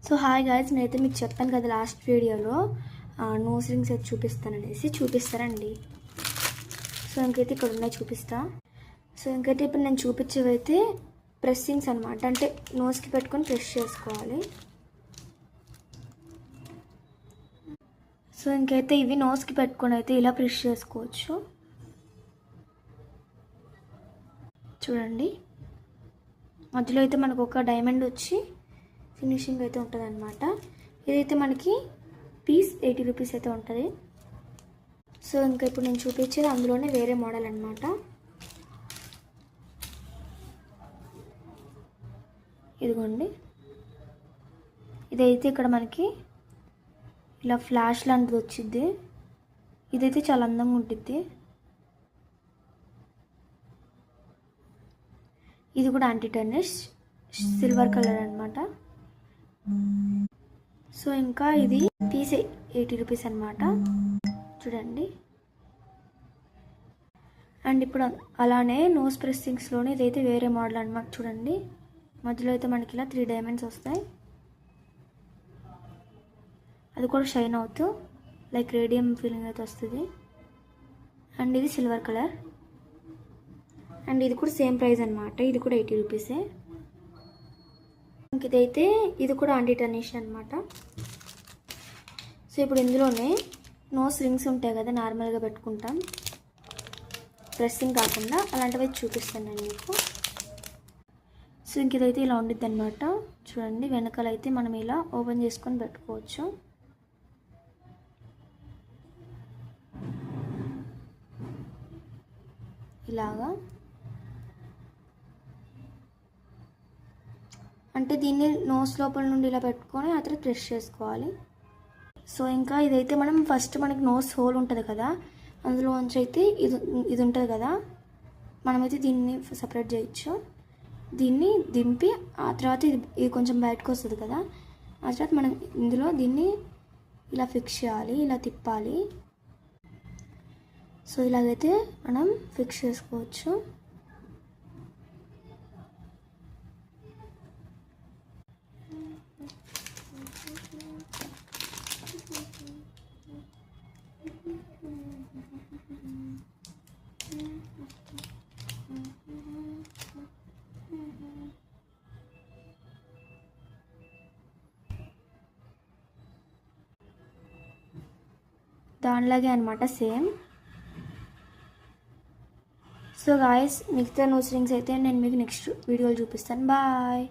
So hi guys, నేనైతే మీకు చెప్పాను కదా లాస్ట్ వీడియోలో నోస్ రింగ్స్ అయితే చూపిస్తాననేసి చూపిస్తారండి. సో ఇంకైతే ఇక్కడ ఉన్నాయి చూపిస్తా. సో ఇంకైతే ఇప్పుడు నేను చూపించేవైతే ప్రెస్సింగ్స్ అనమాట, అంటే నోస్కి పెట్టుకొని ప్రెస్ చేసుకోవాలి. సో ఇంకైతే ఇవి నోస్కి పెట్టుకొని అయితే ఇలా ప్రెస్ చేసుకోవచ్చు. చూడండి, మధ్యలో అయితే మనకు ఒక డైమండ్ వచ్చి ఫినిషింగ్ అయితే ఉంటుంది అనమాట. ఇదైతే మనకి పీస్ 80 రూపీస్ అయితే ఉంటుంది. సో ఇంకా ఇప్పుడు నేను చూపించేది అందులోనే వేరే మోడల్ అనమాట. ఇదిగోండి, ఇదైతే ఇక్కడ మనకి ఇలా ఫ్లాష్ లాంటిది వచ్చింది. ఇదైతే చాలా అందంగా ఉంటుంది. ఇది కూడా యాంటీ టర్నిష్ సిల్వర్ కలర్ అనమాట. సో ఇంకా ఇది పీస్ 80 రూపీస్ అనమాట. చూడండి, అండ్ ఇప్పుడు అలానే నోస్ ప్రెస్సింగ్స్లోనే ఇదైతే వేరే మోడల్ అనమాట. చూడండి, మధ్యలో అయితే మనకి ఇలా 3 డైమండ్స్ వస్తాయి. అది కూడా షైన్ అవుతూ లైక్ రేడియం ఫీలింగ్ అయితే వస్తుంది. అండ్ ఇది సిల్వర్ కలర్. అండ్ ఇది కూడా సేమ్ ప్రైస్ అనమాట. ఇది కూడా 80 రూపీసే. ఇదైతే ఇది కూడా యాంటీ టర్నిష్ అనమాట. సో ఇప్పుడు ఇందులోనే నోస్ రింగ్స్ ఉంటాయి కదా, నార్మల్గా పెట్టుకుంటాం ప్రెస్సింగ్ కాకుండా, అలాంటివి చూపిస్తాను నేను మీకు. సో ఇంక ఇదైతే ఇలా ఉండిద్ది అనమాట. చూడండి, వెనకాల అయితే మనం ఇలా ఓపెన్ చేసుకొని పెట్టుకోవచ్చు. ఇలాగా అంటే దీన్ని నోస్ లోపల నుండి ఇలా పెట్టుకొని ఆ తర్వాత ప్రెస్ చేసుకోవాలి. సో ఇంకా ఇదైతే మనం ఫస్ట్ మనకి నోస్ హోల్ ఉంటుంది కదా, అందులోంచి అయితే ఇది ఉంటుంది కదా, మనమైతే దీన్ని సపరేట్ చేయొచ్చు. దీన్ని దింపి ఆ తర్వాత ఇది కొంచెం బయటకు వస్తుంది కదా, ఆ తర్వాత మనం ఇందులో దీన్ని ఇలా ఫిక్స్ చేయాలి, ఇలా తిప్పాలి. సో ఇలాగైతే మనం ఫిక్స్ చేసుకోవచ్చు. దానిలాగే అనమాట, సేమ్. సో గాయస్, మిగతా నోస్ రింగ్స్ అయితే నేను మీకు నెక్స్ట్ వీడియోలో చూపిస్తాను. బాయ్.